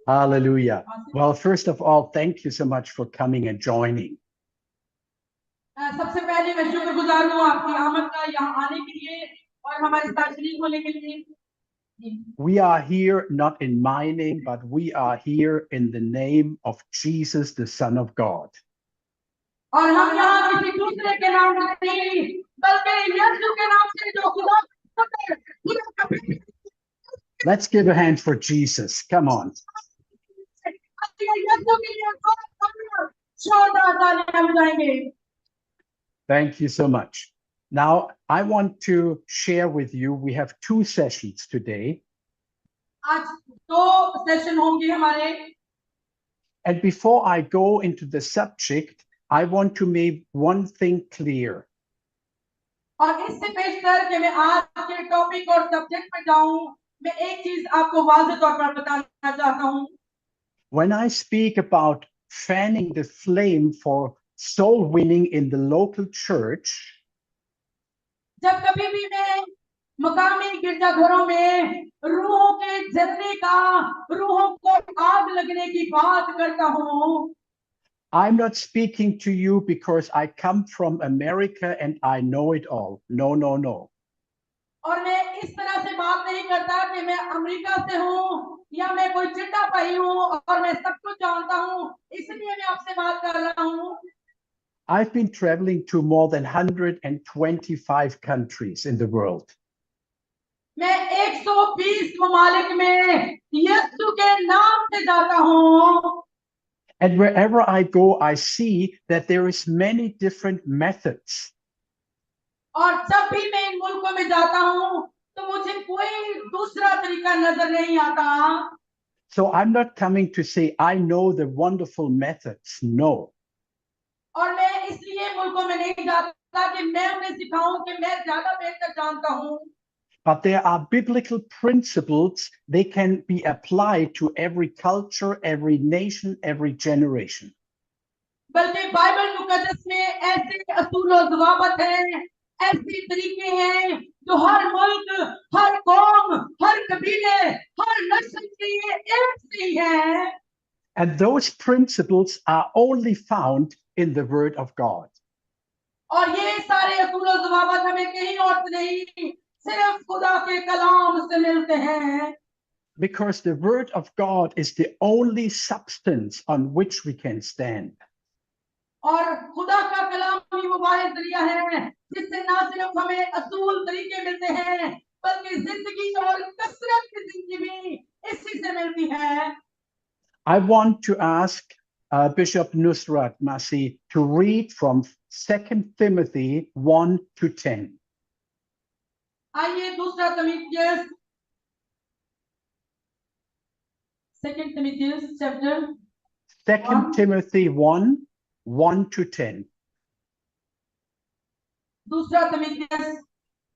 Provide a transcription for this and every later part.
Hallelujah. Well, first of all, thank you so much for coming and joining. सबसे पहले मैं शुक्रगुजार हूँ आपकी आमद का यहाँ आने के लिए और हमारे साथ शरीक होने के लिए। We are here not in my name, but we are here in the name of Jesus, the Son of God. और हम यहाँ किसी दूसरे के नाम से नहीं, बल्कि यीशु के नाम से जो खुदा Let's give a hand for Jesus. Come on. Thank you so much. Now, I want to share with you, we have 2 sessions today. आज 2 सेशन होंगे हमारे। And before I go into the subject, I want to make one thing clear. और इससे पेशतर कि मैं आज के topic और सब्जेक्ट में जाऊं, मैं एक चीज आपको वाज़ेह तौर पर बताना चाहता हूं। When I speak about fanning the flame for soul winning in the local church, जब कभी भी मैं मकामी गिरजाघरों में रूहों के जलने का, रूहों को आग लगने की बात करता हूं, I'm not speaking to you because I come from America and I know it all. No, no, no. और मैं इस तरह से बात नहीं करता कि मैं अमेरिका से हूं या मैं कोई चिट्टा पाई हूं और मैं सब कुछ जानता हूं, इसलिए मैं आपसे बात कर रहा हूं। I've been traveling to more than 125 countries in the world. मैं 120 ममालिक में यीशु के नाम से जाता हूं। And wherever I go, I see that there is many different methods. और जब भी मैं इन मुल्कों में जाता हूं तो मुझे कोई दूसरा तरीका नजर नहीं आता। So I'm not coming to say I know the wonderful methods. No. और मैं इसलिए मुल्कों में नहीं जाता कि मैं उन्हें सिखाऊं कि मैं ज्यादा बेहतर जानता हूं। But there are biblical principles, they can be applied to every culture, every nation, every generation. बल्कि बाइबल मुकद्दस में ऐसे असूल और ज़वाबित हैं, ऐसे तरीके हैं जो हर मुल्क, हर कौम, हर कबीले, हर नस्ल के लिए एक से ही हैं। And those principles are only found in the Word of God. और ये सारे असूल और ज़वाबित हमें कहीं और से नहीं, सिर्फ खुदा के कलाम से मिलते हैं। Because the Word of God is the only substance on which we can stand. और खुदा का कलाम ही वो वाहिद जरिया है जिससे ना सिर्फ हमें असूल तरीके मिलते हैं, बल्कि जिंदगी और कसरत की जिंदगी भी इसी से मिलती है। I want to ask Bishop Nusrat Masih to read from 2 Timothy 1 to 10. आइए दूसरा तीमुथियुस, 2 Timothy chapter 2 Timothy 1, 1 to 10. दूसरा तीमुथियुस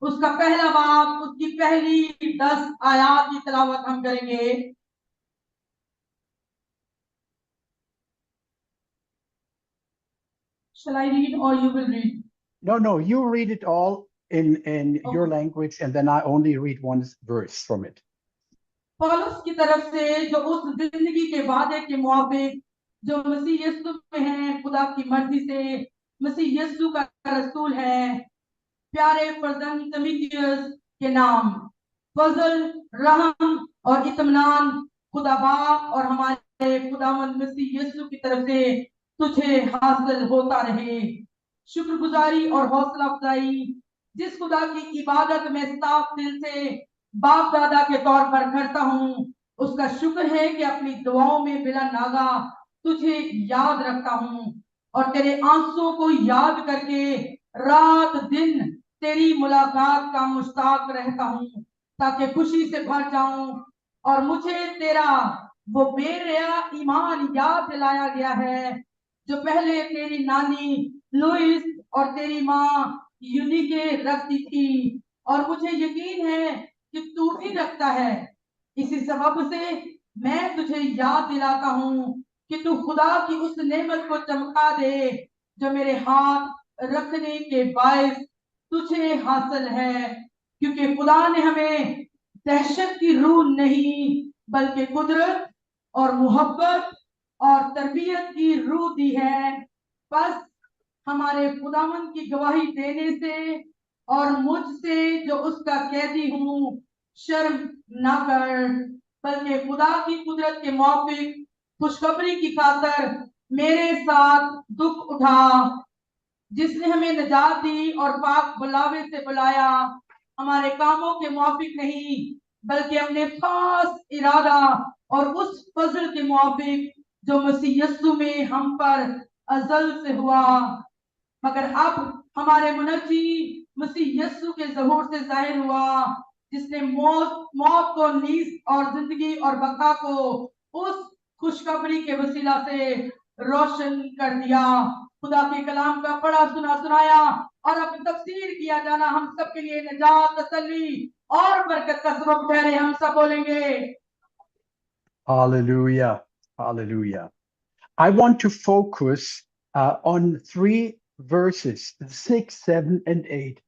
उसका पहला बाब, उसकी पहली 10 आयात की तिलावत हम करेंगे। Shall I read or you will read? No, you read it all in your language, and then I only read one verse from it. पौलुस की तरफ से जो उस जिंदगी के वादे के मुताबिक जो मसीह यीशु में है, खुदा की मर्जी से मसीह यीशु का रसूल है, प्यारे फर्जंद तीमुथियुस के नाम, फजल, रहम और इत्मीनान खुदा बाप और हमारे खुदावंद मसीह यीशु की तरफ से तुझे हासिल होता रहे। शुक्रगुजारी और हौसला अफजाई जिस खुदा की इबादत में साफ दिल से बाप दादा के तौर पर करता हूँ, उसका शुक्र है कि अपनी दुआओं में बिला नागा तुझे याद रखता हूँ और तेरे आंसुओं को याद करके रात दिन तेरी मुलाकात का मुश्ताक रहता हूँ, ताकि खुशी से भर जाऊं। और मुझे तेरा वो बेरिया ईमान याद दिलाया गया है जो पहले तेरी नानी लुइस और तेरी माँ यूनिके रखती थी, और मुझे यकीन है कि तू भी रखता है। इसी सबब से मैं तुझे याद दिलाता हूँ कि तू खुदा की उस नेमत को चमका दे जो मेरे हाथ रखने के बायस तुझे हासिल है, क्योंकि खुदा ने हमें दहशत की रूह नहीं बल्कि कुदरत और मोहब्बत और तरबियत की रूह दी है। बस हमारे खुदावंद की गवाही देने से और मुझसे जो उसका कैदी हूँ शर्म ना कर, बल्कि खुदा की कुदरत के मुताबिक खुशखबरी की खातर मेरे साथ दुख उठा, जिसने हमें निजात दी और पाक बुलावे से बुलाया, हमारे कामों के मुताबिक नहीं बल्कि अपने खास इरादा और उस फजल के मुताबिक जो मसीह यीशु में हम पर अजल से हुआ। मगर अब हमारे मुनज्जी मसीह यीशु के ज़हूर से जाहिर हुआ, जिसने मौत को नीस और जिंदगी और बका को उस खुशखबरी के वसीला से रोशन कर दिया। खुदा के कलाम का पढ़ा सुना सुनाया और अब तफसीर किया जाना हम सब के लिए निजात, तसल्ली और बरकत का सबब ठहरे। हम सब बोलेंगे Hallelujah. Hallelujah. I want to focus on 3 verses, 6, 7, and 8.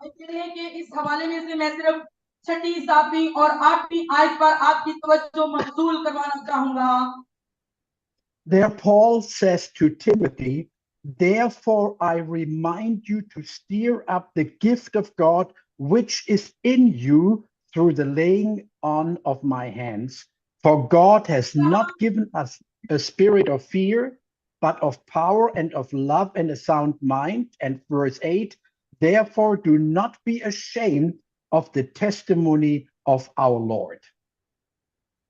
कि इस हवाले में से मैं सिर्फ 6वीं, 7वीं और 8वीं आयत पर आपकी तवज्जो मबसूल करवाना चाहूंगा। There, Paul says to Timothy, "Therefore, I remind you to stir up the gift of God which is in you through the laying on of my hands. For God has not given us a spirit of fear, but of power and of love and a sound mind." And verse 8, "Therefore, do not be ashamed of the testimony of our Lord."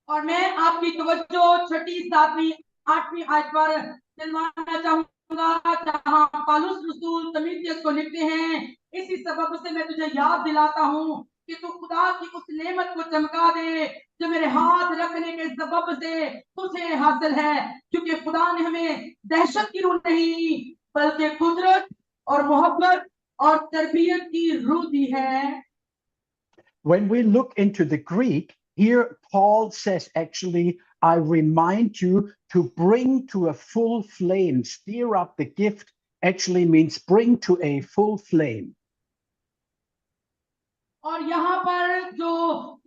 और मैं आपकी तवज्जो 6वीं, 7वीं, 8वीं आयत पर दिलवाना चाहूंगा, जहां पौलुस रसूल तीमुथियुस को लिखते हैं, इसी सबब से मैं तुझे याद दिलाता हूं कि तू खुदा की उस नेमत को चमका दे जो मेरे हाथ रखने के सबब से तुझे हासिल है, क्योंकि खुदा ने हमें दहशत की रूह नहीं बल्कि कुदरत और मोहब्बत और तरबियत की रूह दी है। When we look into the Greek, here Paul says, actually, I remind you to bring to a full flame, stir up the gift, actually means bring to a full flame. और यहाँ पर जो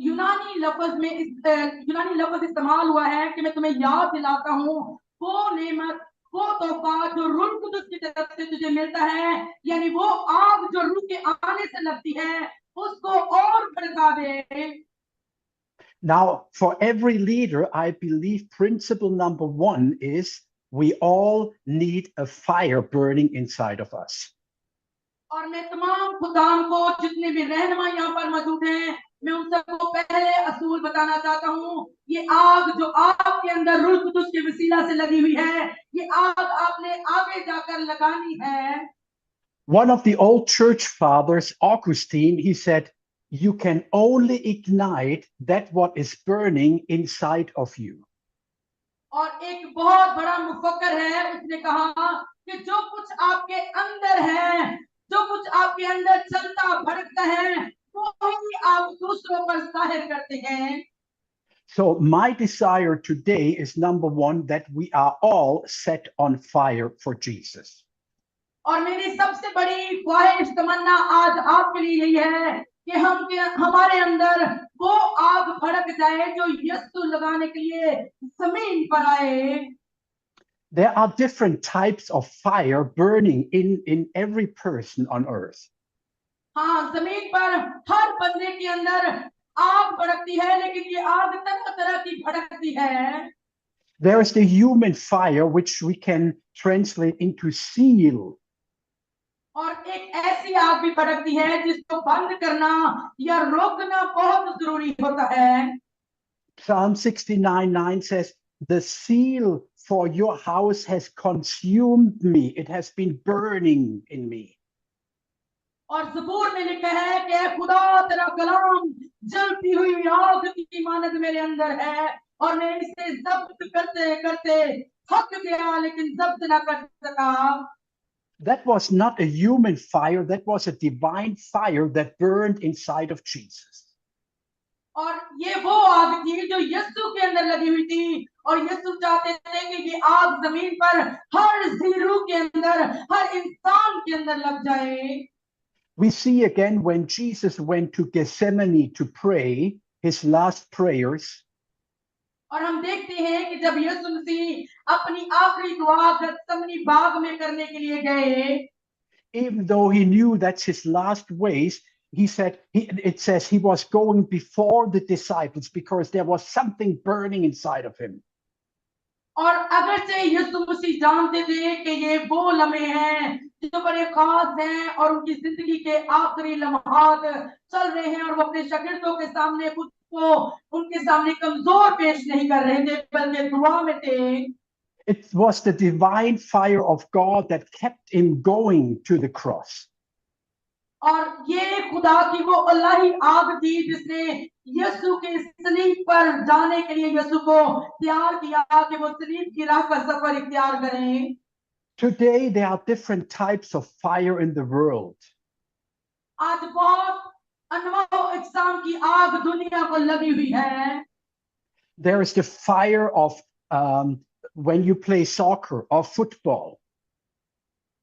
यूनानी लफ्ज इस्तेमाल हुआ है कि मैं तुम्हें याद दिलाता हूँ वो नेमत, वो तोहफा जो रूह कुदुस की तरफ से तुझे मिलता है, यानी वो आग जो रूह के आने से लगती है उसको और भड़का दे। Now, for every leader, I believe principle number 1 is we all need a fire burning inside of us. और मैं तमाम खुदाम को जितने भी रहनुमा यहाँ पर मौजूद हैं, मैं उन सबको पहले असूल बताना चाहता हूँ। ये आग जो आपके अंदर रूह कुदुस के वसीला से लगी हुई है, ये आग आपने आगे जाकर लगानी है। One of the old church fathers, Augustine, he said, you can only ignite that what is burning inside of you. और एक बहुत बड़ा मुफक्कर है, उसने कहा कि जो कुछ आपके अंदर है, जो कुछ आपके अंदर चलता भड़कता है, वो ही आप दूसरों पर जाहिर करते हैं। So my desire today is number 1, that we are all set on fire for Jesus. और मेरी सबसे बड़ी ख्वाहिश तमन्ना आज आपके लिए यही है कि हमारे अंदर वो आग भड़क जाए जो यीशु लगाने के लिए जमीन पर आए। There are different types of fire burning in every person on earth. हाँ, जमीन पर हर बंदे के अंदर आग भड़कती है, लेकिन ये आग तरह तरह की भड़कती है। There is the human fire, which we can translate into zeal. और एक ऐसी आग भी भड़कती है जिसको बंद करना या रोकना बहुत जरूरी होता है। Psalm 69:9 says, "The zeal for your house has consumed me. It has been burning in me." और ज़बूर में लिखा है कि खुदा तेरा कलाम जलती हुई आग की मानद मेरे अंदर है और मैं इसे जब्त करते करते थक गया, लेकिन जब्त ना कर सका। That was not a human fire, that was a divine fire that burned inside of Jesus. और ये वो आग थी जो यीशु के अंदर लगी हुई थी, और यीशु चाहते थे कि ये आग जमीन पर हर जीरू के अंदर, हर इंसान के अंदर लग जाए। We see again when Jesus went to Gethsemane to pray his last prayers. और हम देखते हैं कि जब यीशु मसीह अपनी आखिरी दुआ गतसमनी बाग में करने के लिए गए, even though he knew that's his last ways, he said, it says he was going before the disciples because there was something burning inside of him. और अगरचे यीशु मसीह जानते थे कि ये वो लम्हे हैं जो बड़े खास हैं और उनकी जिंदगी के आखिरी लम्हात चल रहे हैं, और वो अपने शागिर्दों के सामने खुद को उनके सामने कमजोर पेश नहीं कर रहे थे, बल्कि दुआ में थे। It was the divine fire of God that kept him going to the cross. और ये खुदा की वो अल्लाही आग थी जिसने यीशु के सलीब पर जाने के लिए यीशु को तैयार किया कि वो सलीब की राह का सफर इख्तियार करें। Today, there are different types of fire in the world. आज बहुत अनमोल इकसाम की आग दुनिया को लगी हुई है। There is the fire of when you play soccer or football.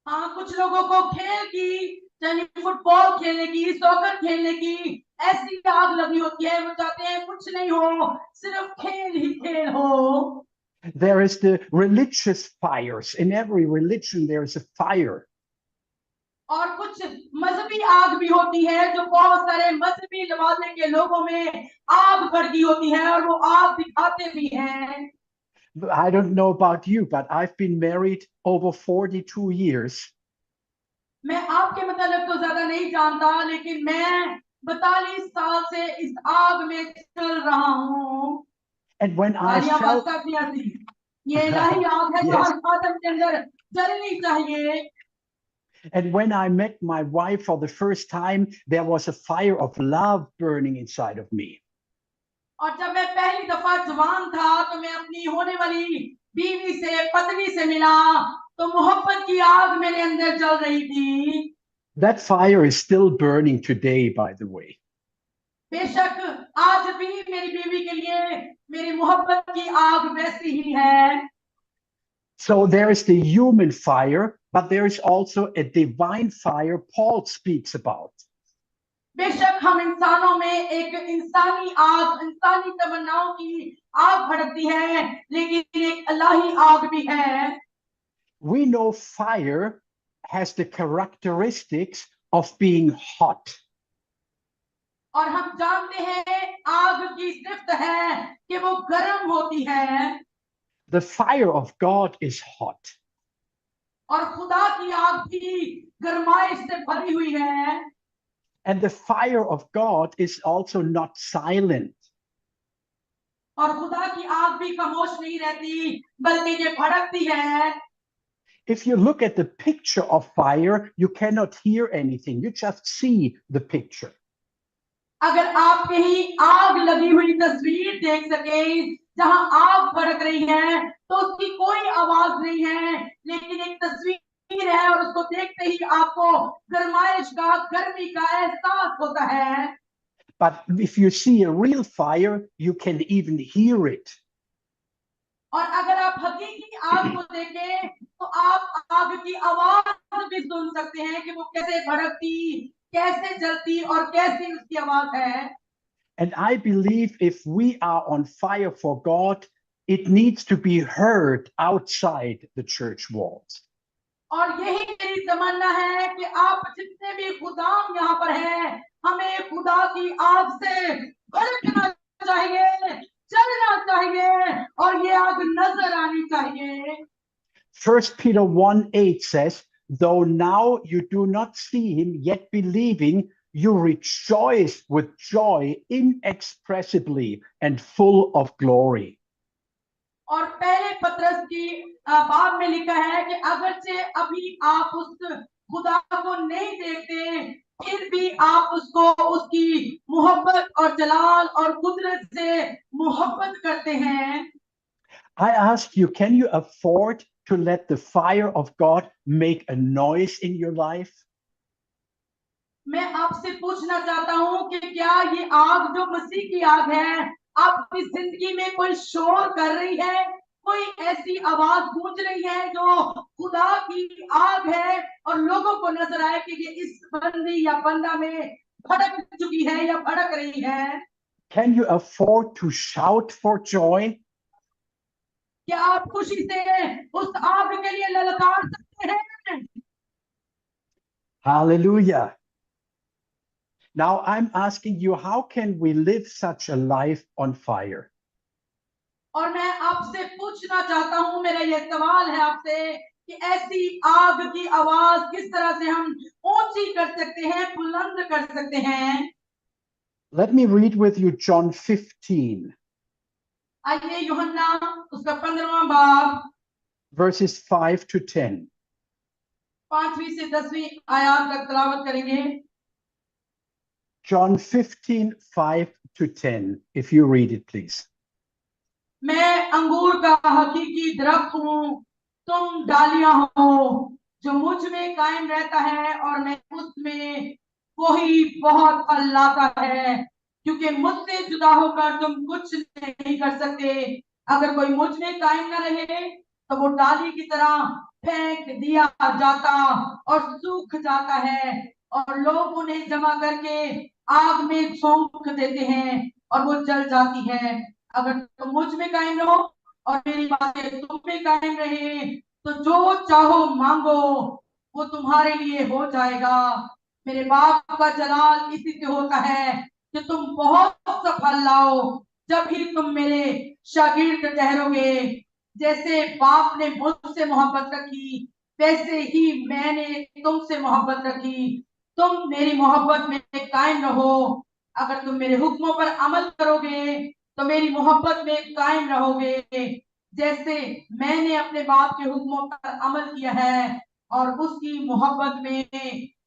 हाँ, कुछ लोगों को खेल की, यानी फुटबॉल खेलने की, सॉकर खेलने की ऐसी आग लगी होती है, वो चाहते हैं कुछ नहीं हो, सिर्फ खेल ही खेल हो। There is the religious fires. In every religion, there is a fire. और कुछ मजहबी आग भी होती है जो बहुत सारे मजहबी लवाजे के लोगों में आग भड़की होती है और वो आग दिखाते भी हैं। I don't know about you, but I've been married over 42 years. मैं आपके मतलब तो ज्यादा नहीं जानता, लेकिन मैं 42 साल से इस आग में चल रहा हूँ। And when I felt ये इलाही आग है जो yes. हर आदम के अंदर जलनी चाहिए। And when I met my wife for the first time, there was a fire of love burning inside of me. और जब मैं पहली दफा जवान था तो मैं अपनी होने वाली बीवी से, पत्नी से मिला, तो मोहब्बत की आग मेरे अंदर जल रही थी। That fire is still burning today, by the way. बेशक आज भी मेरी बीवी के लिए मेरी मोहब्बत की आग वैसी ही है। So there is the human fire, but there is also a divine fire Paul speaks about. बेशक हम इंसानों में एक इंसानी आग, इंसानी तमन्नाओं की आग भड़कती है, लेकिन एक अल्लाही आग भी है। We know fire has the characteristics of being hot. और हम जानते हैं आग की सिफ्त है कि वो गर्म होती है। The fire of God is hot. और खुदा की आग भी गर्माइश से भरी हुई है। And the fire of God is also not silent. और खुदा की आग भी खामोश नहीं रहती, बल्कि ये भड़कती है। If you look at the picture of fire, you cannot hear anything. You just see the picture. अगर आप कहीं आग लगी हुई तस्वीर देख सके जहां आग भड़क रही है, तो उसकी कोई आवाज नहीं है, लेकिन एक तस्वीर है और उसको देखते ही आपको गर्माइश का, गर्मी का एहसास होता है। But if you see a real fire, you can even hear it. और अगर आप हकीकी आग को देखें तो आप आग की आवाज भी सुन सकते हैं कि वो कैसे भड़कती, कैसे जलती और कैसी उसकी आवाज है। And I believe if we are on fire for God, it needs to be heard outside the church walls. और यही मेरी तमन्ना है कि आप जितने भी खुदाम यहाँ पर हैं, हमें खुदा की आग से भड़कना चाहिए, चलना चाहिए, और ये आग नजर आनी चाहिए। 1 Peter 1:8 says, though now you do not see him, yet believing, you rejoice with joy inexpressibly and full of glory. और पहले पत्रस की बाब में लिखा है कि अगरचे अभी आप उस खुदा को नहीं देखते, फिर भी आप उसको, उसकी मोहब्बत और जलाल और कुदरत से मोहब्बत करते हैं। I ask you, can you afford to let the fire of God make a noise in your life? मैं आपसे पूछना चाहता हूं कि क्या ये आग जो मसीह की आग है, आपकी जिंदगी में कोई शोर कर रही है, कोई ऐसी आवाज गूंज रही है जो खुदा की आग है और लोगों को नजर आए कि ये इस बंदी या बंदा में भड़क चुकी है या भड़क रही है? Can you afford to shout for joy? क्या आप खुशी से उस आग के लिए ललकार सकते हैं? Hallelujah. Now I'm asking you, how can we live such a life on fire? और मैं आपसे पूछना चाहता हूं, मेरा ये सवाल है आपसे कि ऐसी आग की आवाज किस तरह से हम ऊंची कर सकते हैं, बुलंद कर सकते हैं? Let me read with you John 15, आइए यूहन्ना उसका 15वां बाब verses 5 to 10. 5वीं से 10वीं आयत तक तिलावत करेंगे। John 15, 5 to 10. If you read it, please. मैं अंगूर का हकीकी दरख्त हूँ, तुम डालियां हो। जो मुझ में कायम रहता है और मैं उसमें, वही बहुत फल लाता है, क्योंकि मुझसे जुदा होकर तुम कुछ नहीं कर सकते। अगर कोई मुझ में कायम न रहे तो वो डाली की तरह फेंक दिया जाता और सूख जाता है, और लोग उन्हें जमा करके आग में झोंक देते हैं और वो जल जाती है। अगर तुम मुझ में कायम रहो और मेरी बातें तुम में कायम रहे, तो जो चाहो मांगो, वो तुम्हारे लिए हो जाएगा। मेरे बाप का जलाल इसी से होता है कि तुम बहुत सा फल लाओ, जब ही तुम मेरे शागिर्द ठहरोगे। जैसे बाप ने मुझसे मोहब्बत रखी, वैसे ही मैंने तुमसे मोहब्बत रखी। तुम मेरी मोहब्बत में कायम रहो। अगर तुम मेरे हुक्मों पर अमल करोगे तो मेरी मोहब्बत में कायम रहोगे, जैसे मैंने अपने बाप के हुक्मों पर अमल किया है और उसकी मोहब्बत में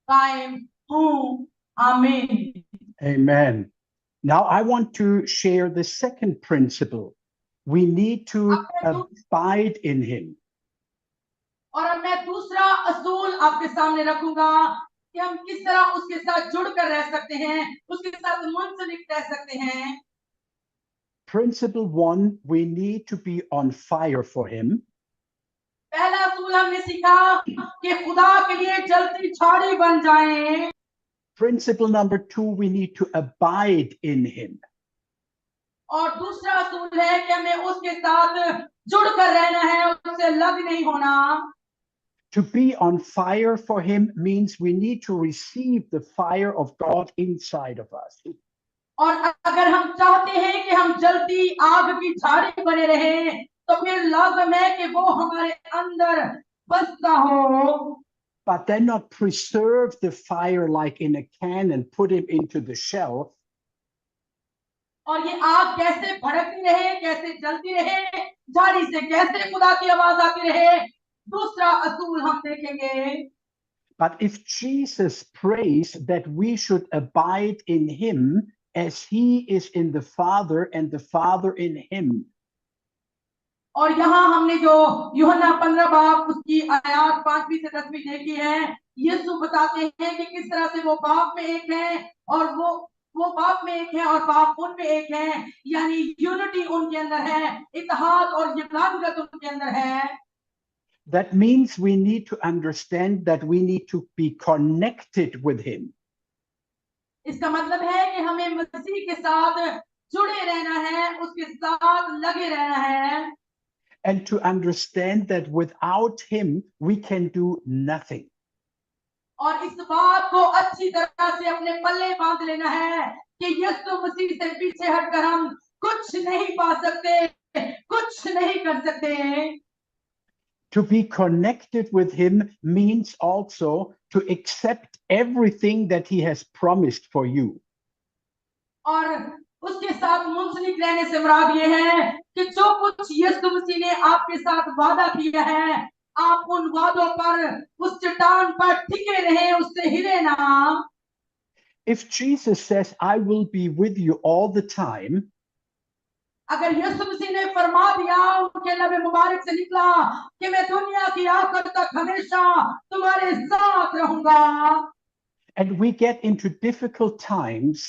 कायम हूँ। आमीन। Amen. Now I want to share the second principle. We need to abide in him. और अब मैं दूसरा असूल आपके सामने रखूंगा कि हम किस तरह उसके साथ जुड़कर रह सकते हैं, उसके साथ मुंसलिक रह सकते हैं। Principle 1, we need to be on fire for him. पहला असूल हमने सीखा कि खुदा के लिए जलती झाड़ी बन जाएं। Principle number 2, we need to abide in him. और दूसरा असूल है कि हमें उसके साथ जुड़कर रहना है, उससे अलग नहीं होना। To be on fire for him means we need to receive the fire of God inside of us. और अगर हम चाहते हैं कि हम जलती आग की झाड़ी बने रहे, तो फिर लाजम है कि वो हमारे अंदर बसता हो। But then not preserve the fire like in a can and put him into the shelf. और ये आग कैसे भड़कती रहे, कैसे जलती रहे, झाड़ी से कैसे खुदा की आवाज आती रहे, दूसरा असूल हम देखेंगे। But if Jesus prays that we should abide in him as he is in the Father and the Father in him. और यहाँ हमने जो यूहन्ना 15 बाब उसकी आयत 5वीं से 10वीं देखी है, यीशु बताते हैं कि किस तरह से वो बाप में एक है और वो बाप में एक है और बाप उनमें एक है, यानी यूनिटी उनके अंदर है, इत्तेहाद और यगानत उनके अंदर है। That means we need to understand that we need to be connected with him. इसका मतलब है कि हमें मसीह के साथ जुड़े रहना है, उसके साथ लगे रहना है। And to understand that without him, we can do nothing. और इस बात को अच्छी तरह से अपने पल्ले बांध लेना है कि यीशु मसीह से पीछे हटकर हम कुछ नहीं पा सकते, कुछ नहीं कर सकते। To be connected with him means also to accept everything that he has promised for you. और उसके साथ मुंसलिक रहने से मुराद ये है कि जो कुछ यीशु मसीह ने आपके साथ वादा किया है, आप उन वादों पर, उस चट्टान पर टिके रहे, उससे हिले ना। If Jesus says, I will be with you all the time, अगर यीशु मसीह ने फरमा दिया, उनके लबे मुबारक से निकला कि मैं दुनिया की आखिर तक हमेशा तुम्हारे साथ रहूंगा, and we get into difficult times,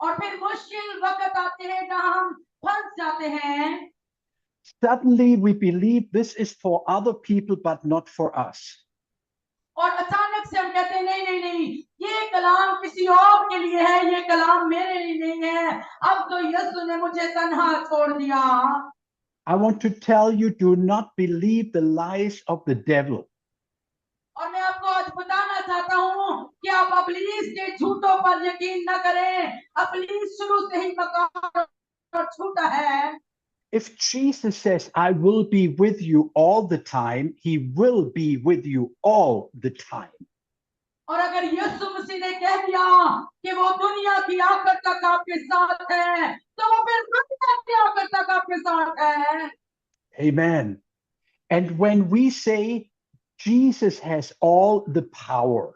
और फिर मुश्किल वक्त आते हैं जहां हम फंस जाते हैं, suddenly we believe this is for other people but not for us. और अचानक से हम कहते हैं नहीं नहीं नहीं, ये कलाम किसी और के लिए है, ये कलाम मेरे लिए नहीं है, अब तो यीशु ने मुझे तन्हा छोड़ दिया। I want to tell you, do not believe the lies of the devil. और मैं आपको आज बताना चाहता हूँ कि आप अबलीस के झूठों पर यकीन न करें। अबलीस शुरू से ही मकार और झूठा है। If Jesus says, I will be with you all the time, he will be with you all the time. और अगर यीशु मसीह ने कह दिया कि वो दुनिया की आखिर तक आपके साथ है, तो वो फिर दुनिया की आखिर तक आपके साथ है। Amen. And when we say Jesus has all the power,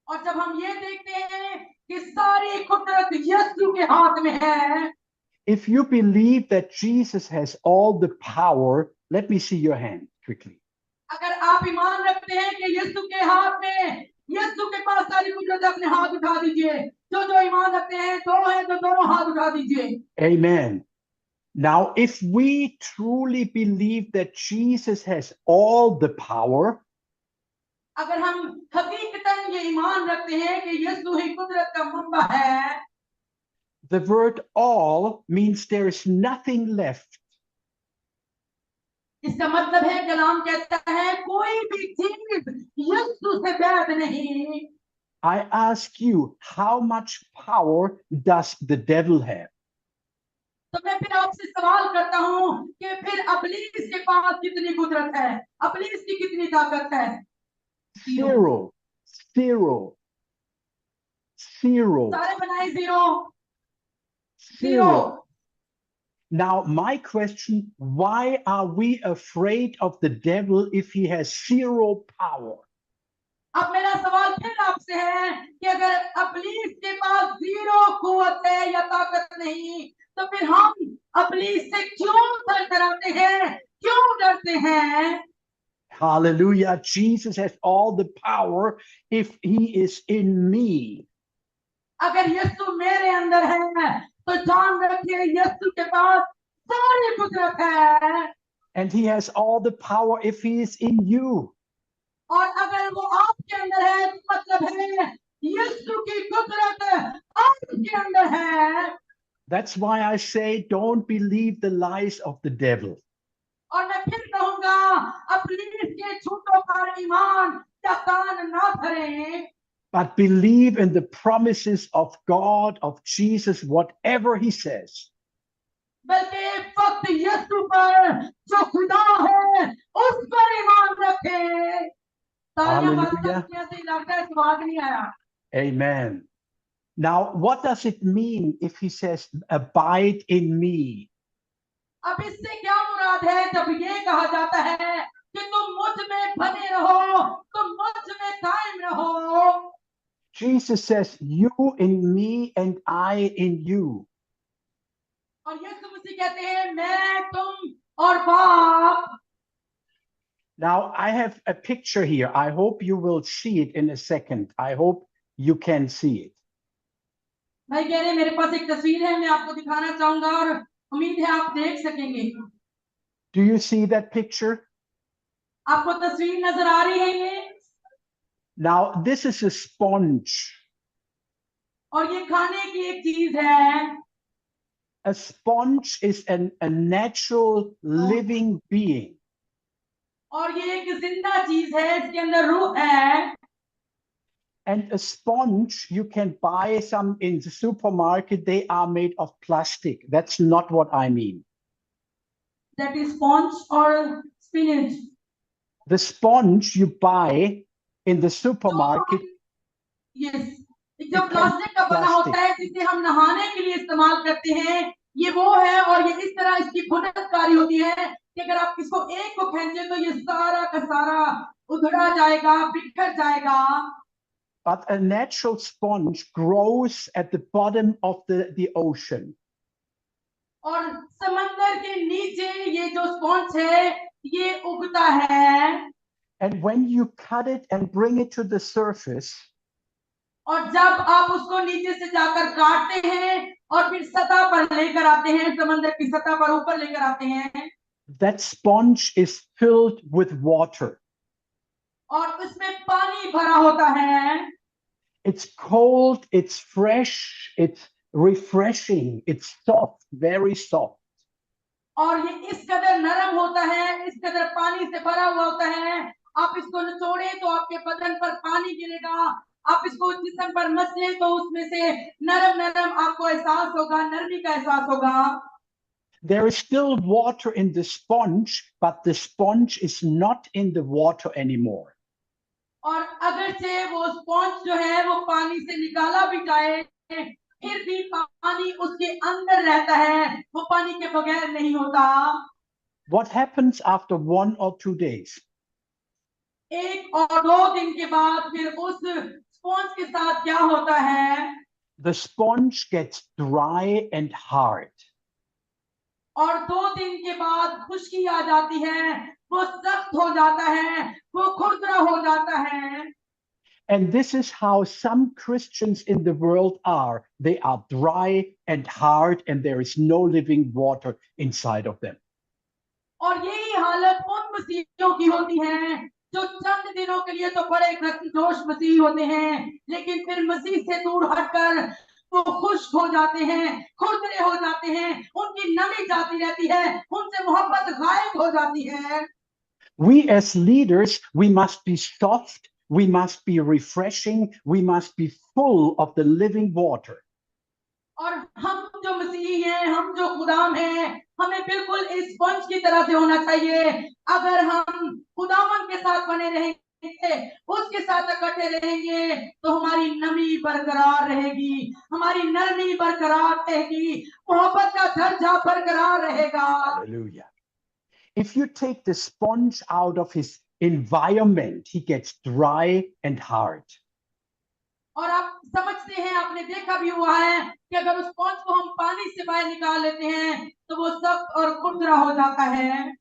और जब हम ये देखते हैं कि सारी कुदरत यीशु के हाथ में है, if you believe that Jesus has all the power, let me see your hand quickly. अगर आप ईमान रखते हैं कि यीशु के हाथ में, यीशु के पास सारी कुदरत, अपने हाथ उठा दीजिए। जो ईमान रखते हैं, दो हैं तो दोनों हाथ उठा दीजिए। Amen. Now, if we truly believe that Jesus has all the power, अगर हम हकीकतन ये ईमान रखते हैं कि यीशु ही कुदरत का मंबा है, the word all means there is nothing left. इसका मतलब है, कलाम कहता है कोई भी चीज यीशु से बैद नहीं। I ask you, how much power does the devil have? तो मैं फिर आपसे सवाल करता हूं कि फिर अबलीस के पास कितनी कुदरत है, अबलीस की कितनी ताकत है? Zero. Zero. Zero. सारे बनाए zero. Zero. Now, my question, why are we afraid of the devil if he has zero power? अब मेरा सवाल फिर आपसे है कि अगर अबलीस के पास जीरो कुव्वत है या ताकत नहीं, तो फिर हम अबलीस से क्यों डराते हैं, क्यों डरते हैं? Hallelujah. Jesus has all the power if he is in me. अगर यीशु मेरे अंदर है, तो जान रखिए यीशु के पास सारी कुदरत है। And he has all the power if he is in you. और अगर वो आपके अंदर है, तो मतलब है यीशु की कुदरत आपके अंदर है। That's why I say, don't believe the lies of the devil. और मैं फिर कहूंगा, अबलीस के झूठों पर ईमान या कान ना धरें, But believe in the promises of God, of Jesus, whatever he says. बल्कि फक्त यीशु पर जो खुदा है उस पर ईमान रखें। Hallelujah. लगता है स्वाद नहीं आया। Amen. Now, what does it mean if he says, abide in me? अब इससे क्या मुराद है जब ये कहा जाता है कि तुम मुझ में बने रहो, तुम मुझ में कायम रहो? Jesus says, you in me and I in you. और यीशु मसीह कहते हैं, मैं तुम और बाप। Now, I have a picture here. I hope you will see it in a second. I hope you can see it. भाई कह रहे मेरे पास एक तस्वीर है, मैं आपको दिखाना चाहूंगा और उम्मीद है आप देख सकेंगे। Do you see that picture? आपको तस्वीर नजर आ रही है ये? Now, this is a sponge. और ये खाने की एक चीज है। A sponge is a natural living being. और ये एक जिंदा चीज है, इसके अंदर रूह है। And a sponge, you can buy some in the supermarket. They are made of plastic. That's not what I mean. That is sponge or spinach? The sponge you buy in the supermarket. Yes. जो plastic का बना होता है जिसे हम नहाने के लिए इस्तेमाल करते हैं, ये वो है। और ये इस तरह इसकी बुनतकारी होती है कि अगर आप इसको एक को खींचे तो ये सारा का सारा उधड़ा जाएगा, बिखर जाएगा। But a natural sponge grows at the bottom of the ocean. और समंदर के नीचे ये जो स्पॉन्ज है, ये उगता है। And when you cut it and bring it to the surface, और जब आप उसको नीचे से जाकर काटते हैं और फिर सतह पर लेकर आते हैं, समंदर की सतह पर ऊपर लेकर आते हैं, that sponge is filled with water. और उसमें पानी भरा होता है। It's cold, it's fresh, it's refreshing, it's soft, very soft. और ये इस कदर नरम होता है, इस कदर पानी से भरा हुआ होता है। आप इसको निचोड़े तो आपके बदन पर पानी गिरेगा, आप इसको जिस्म पर मसले तो उसमें से नरम नरम आपको एहसास होगा, नरमी का एहसास होगा। There is still water in the sponge, but the sponge is not in the water anymore. और अगर से वो स्पॉन्ज जो है वो पानी से निकाला भी जाए, फिर भी पानी उसके अंदर रहता है, वो पानी के बगैर नहीं होता। What happens after 1 or 2 days? एक और 2 दिन के बाद फिर उस स्पॉन्ज के साथ क्या होता है? The sponge gets dry and hard. और 2 दिन के बाद खुश्की आ जाती है, वो सख्त हो जाता है, वो खुरदरा हो जाता है। And this is how some Christians in the world are. They are dry and hard, and there is no living water inside of them. और यही हालत उन मसीहियों की होती है जो चंद दिनों के लिए तो बड़े जोश मसीह होते हैं, लेकिन फिर मसीह से दूर हटकर वो खुश्क हो जाते हैं, खुरदरे हो जाते हैं, उनकी नमी जाती रहती है, उनसे मोहब्बत गायब हो जाती है। We as leaders, we must be soft, we must be refreshing, we must be full of the living water. और हम जो मसीही हैं, हम जो गुलाम हैं, हमें बिल्कुल इस स्पंज की तरह से होना चाहिए। अगर हम खुदावन के साथ बने रहेंगे, उसके साथ इकट्ठे रहेंगे, तो हमारी नमी बरकरार रहेगी, हमारी नरमी बरकरार रहेगी, मोहब्बत का दर्जा बरकरार रहेगा। Hallelujah. If you take the sponge out of his environment, he gets dry and hard. और आप समझते हैं, आपने देखा भी हुआ है कि अगर उस स्पंज को हम पानी से बाहर निकाल लेते हैं तो वो सख्त और खुरदरा हो जाता है।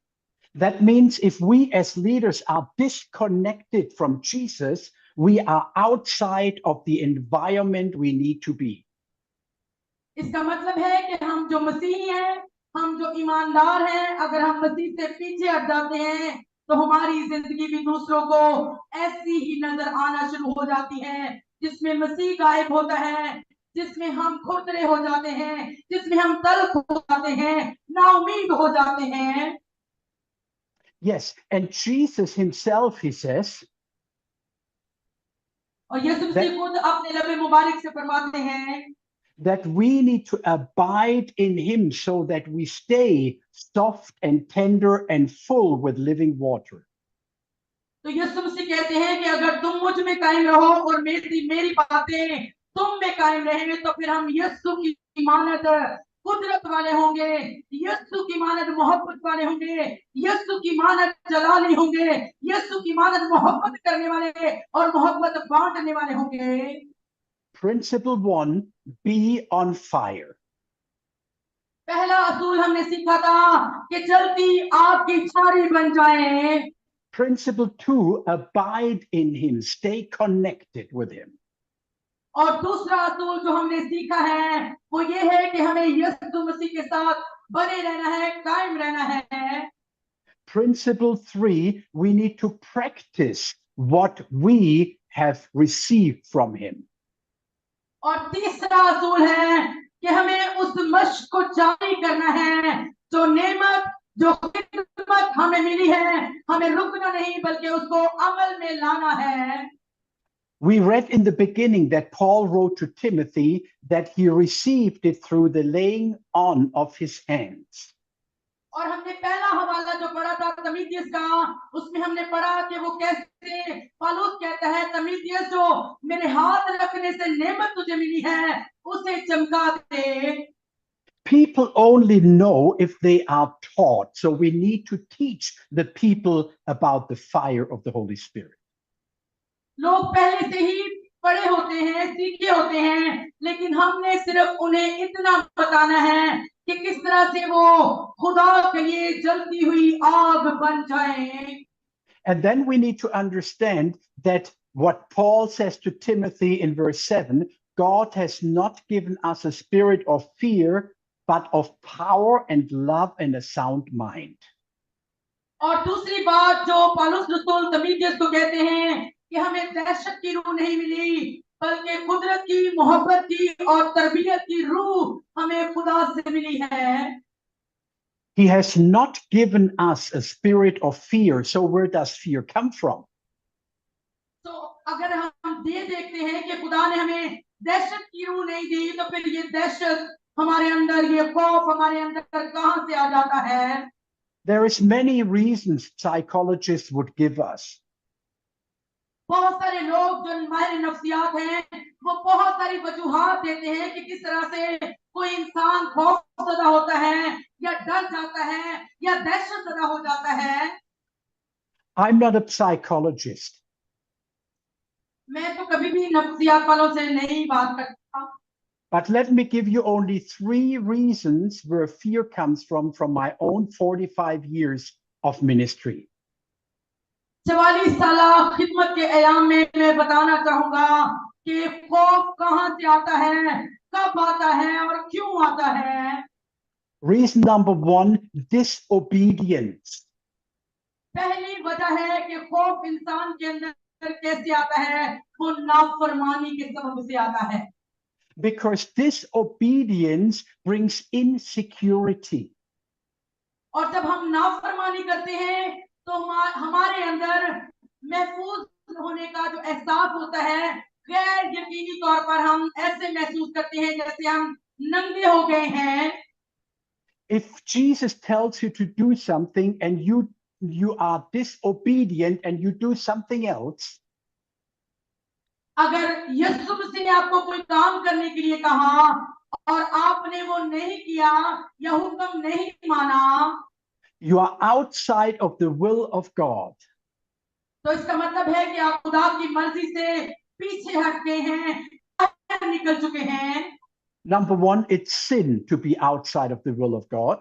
That means if we as leaders are disconnected from Jesus, we are outside of the environment we need to be. इसका मतलब है कि हम जो मसीही हैं, हम जो ईमानदार हैं, अगर हम मसीह से पीछे हट जाते हैं तो हमारी जिंदगी भी दूसरों को ऐसी ही नजर आना शुरू हो जाती है जिसमें मसीह गायब होता है, जिसमें हम खुरदरे हो जाते हैं, जिसमें हम तल्ख हो जाते हैं, नाउमीद हो जाते हैं। Yes, and Jesus himself, he says, और यीशु मसीह खुद अपने लबे मुबारक से फरमाते हैं that we need to abide in him so that we stay soft and tender and full with living water. तो यीशु मसीह कहते हैं कि अगर तुम मुझ में कायम रहो और मेरी बातें तुम में कायम रहेंगे, तो फिर हम यीशु की मानद कुदरत वाले होंगे, यीशु की मानद मोहब्बत वाले होंगे, यीशु की मानद जलाली होंगे, यीशु की मानद मोहब्बत करने वाले और मोहब्बत बांटने वाले होंगे। Principle 1, be on fire. पहला असूल हमने सीखा था कि चलती आग की छारी बन जाए। Principle 2, abide in him, stay connected with him. और दूसरा असूल जो हमने सीखा है वो ये है कि हमें यीशु मसीह के साथ बने रहना है, कायम रहना है। Principle 3, we need to practice what we have received from him. और तीसरा असूल है कि हमें उस मश्क को जारी करना है, जो नेमत जो खिदमत हमें मिली है, हमें रुकना नहीं बल्कि उसको अमल में लाना है। We read in the beginning that Paul wrote to Timothy that he received it through the laying on of his hands. और हमने पहला हवाला जो पढ़ा था तमीथियस का, उसमें हमने पढ़ा कि वो कैसे पौलुस कहता है, तमीथियस जो मेरे हाथ रखने से नेमत तुझे मिली है उसे चमका दे। People only know if they are taught, so we need to teach the people about the fire of the Holy Spirit. लोग पहले से ही पढ़े होते हैं, सीखे होते हैं, लेकिन हमने सिर्फ उन्हें इतना बताना है कि किस तरह से वो खुदा के लिए जलती हुई आग बन जाए। And then we need to understand that what Paul says to Timothy in verse 7, God has not given us a spirit of fear, but of power and love and a sound mind. और दूसरी बात जो पौलुस रसूल तीमुथियुस को कहते हैं कि हमें दहशत की रूह नहीं मिली, बल्कि कुदरत की, मोहब्बत की और तरबियत की रूह हमें खुदा से मिली है। He has not given us a spirit of fear. So where does fear come from? तो अगर हम ये देखते हैं कि खुदा ने हमें दहशत की रूह नहीं दी, तो फिर ये दहशत हमारे अंदर, ये खौफ हमारे अंदर कहां से आ जाता है? There is many reasons psychologists would give us. बहुत सारे लोग जो माहिर नफ्सियात हैं, वो बहुत सारी वजूहात देते हैं कि किस तरह से कोई इंसान खौफजदा होता है, या डर जाता है, या दहशतजदा हो जाता है। I'm not a psychologist. मैं तो कभी भी नफ्सियात वालों से नहीं बात करता, But let me give you only 3 reasons where fear comes from my own 45 years of ministry. 44 साल खिदमत के अयाम में मैं बताना चाहूंगा कि खौफ कहां से आता है, कब आता है और क्यों आता है। Reason number 1, disobedience. पहली वजह है कि खौफ इंसान के अंदर कैसे आता है, वो नाफरमानी के सबब से आता है। Because disobedience brings insecurity. और जब हम नाफरमानी करते हैं, तो हमारे अंदर महफूज होने का जो एहसास होता है, गैर यकीनी तौर पर हम ऐसे महसूस करते हैं जैसे हम नंगे हो गए हैं। If Jesus tells you to do something and you are disobedient and you do something else, अगर यीशु मसीह ने आपको कोई काम करने के लिए कहा और आपने वो नहीं किया या हुक्म नहीं माना, you are outside of the will of God. तो इसका मतलब है कि आप खुदा की मर्जी से पीछे हट गए हैं, बाहर निकल चुके हैं। Number 1, it's sin to be outside of the will of God.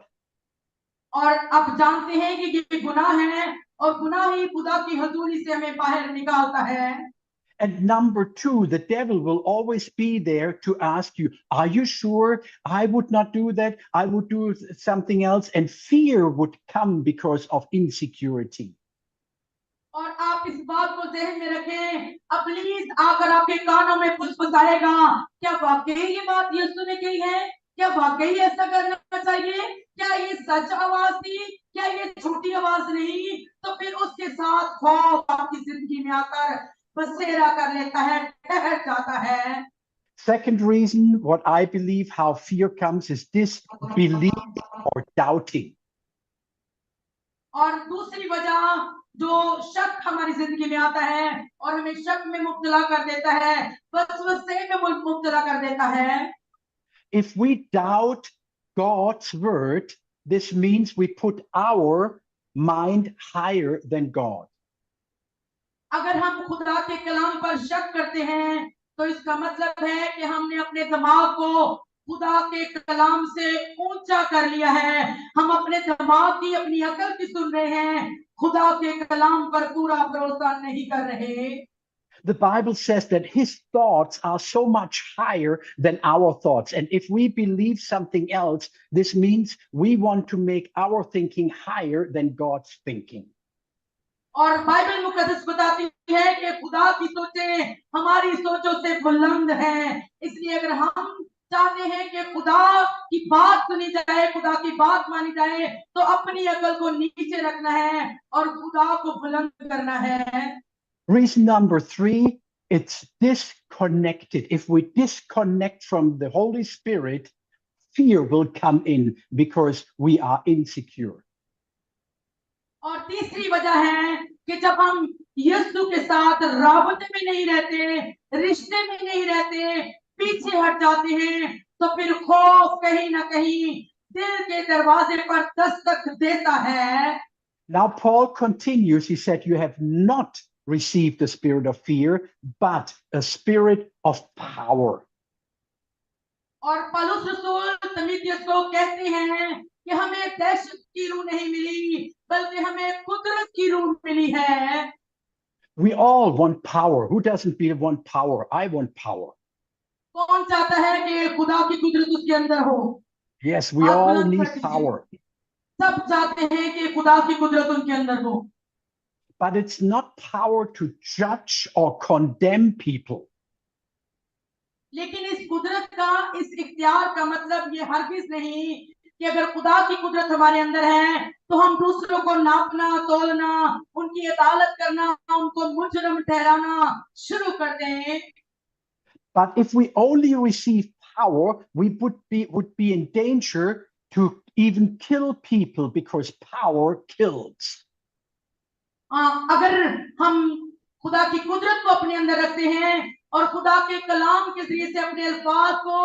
और आप जानते हैं कि ये गुनाह है, और गुनाह ही खुदा की हजूरी से हमें बाहर निकालता है। And number 2, the devil will always be there to ask you, are you sure? I would not do that. I would do something else. And fear would come because of insecurity. और आप इस बात को ज़हन में रखें, इब्लीस आकर आपके कानों में फुसफुसाएगा, क्या वाकई ये बात यीशु ने कही है? क्या वाकई ऐसा करना चाहिए? क्या ये सच आवाज थी? क्या ये झूठी आवाज नहीं? तो फिर उसके साथ खौफ आपकी जिंदगी में आकर बसेरा कर लेता है, ठहर जाता है। Second reason, what I believe how fear comes is disbelief or doubting. और दूसरी वजह जो शक हमारी जिंदगी में आता है और हमें शक में मुब्तला कर देता है, वसवसे में मुब्तला कर देता है। If we doubt God's word, this means we put our mind higher than God. अगर हम खुदा के कलाम पर शक करते हैं, तो इसका मतलब है कि हमने अपने दिमाग को खुदा के कलाम से ऊंचा कर लिया है। हम अपने दिमाग की, अपनी अकल की सुन रहे हैं, खुदा के कलाम पर पूरा भरोसा नहीं कर रहे। The Bible says that his thoughts are so much higher than our thoughts. And if we believe something else, this means we want to make our thinking higher than God's thinking. और Bible मुकद्दस बताती है कि खुदा की सोचें हमारी सोचों से बुलंद हैं। इसलिए अगर हम चाहते हैं कि खुदा की बात सुनी जाए, खुदा की बात मानी जाए, तो अपनी अकल को नीचे रखना है और खुदा को बुलंद करना है। Reason number 3, it's disconnected. If we disconnect from the Holy Spirit, fear will come in because we are insecure. और तीसरी वजह है कि जब हम यीशु के साथ राबते में नहीं रहते, रिश्ते में नहीं रहते, पीछे हट जाते हैं, तो फिर खौफ कहीं ना कहीं दिल के दरवाजे पर दस्तक देता है। Now Paul continues, he said, you have not received the spirit of fear, but a spirit of power. और पौलुस रसूल तीमुथियुस को कहते हैं कि हमें दहशत की रूह नहीं मिली, बल्कि हमें कुदरत की रूह मिली है। We all want power. Who doesn't want power? I want power. कौन चाहता है कि खुदा की कुदरत उसके अंदर हो? Yes, we all need power. सब चाहते हैं कि खुदा की कुदरत उनके अंदर हो। But it's not power to judge or condemn people. लेकिन इस कुदरत का, इस इख्तियार का मतलब ये हरगिज नहीं कि अगर खुदा की कुदरत हमारे अंदर है तो हम दूसरों को नापना तोलना, उनकी अदालत करना, उनको मुजरम ठहराना शुरू कर दें। But if we only receive power, we would be in danger to even kill people because power kills. अगर हम खुदा की कुदरत को अपने अंदर रखते हैं और खुदा के कलाम के जरिए से अपने अल्फाज को,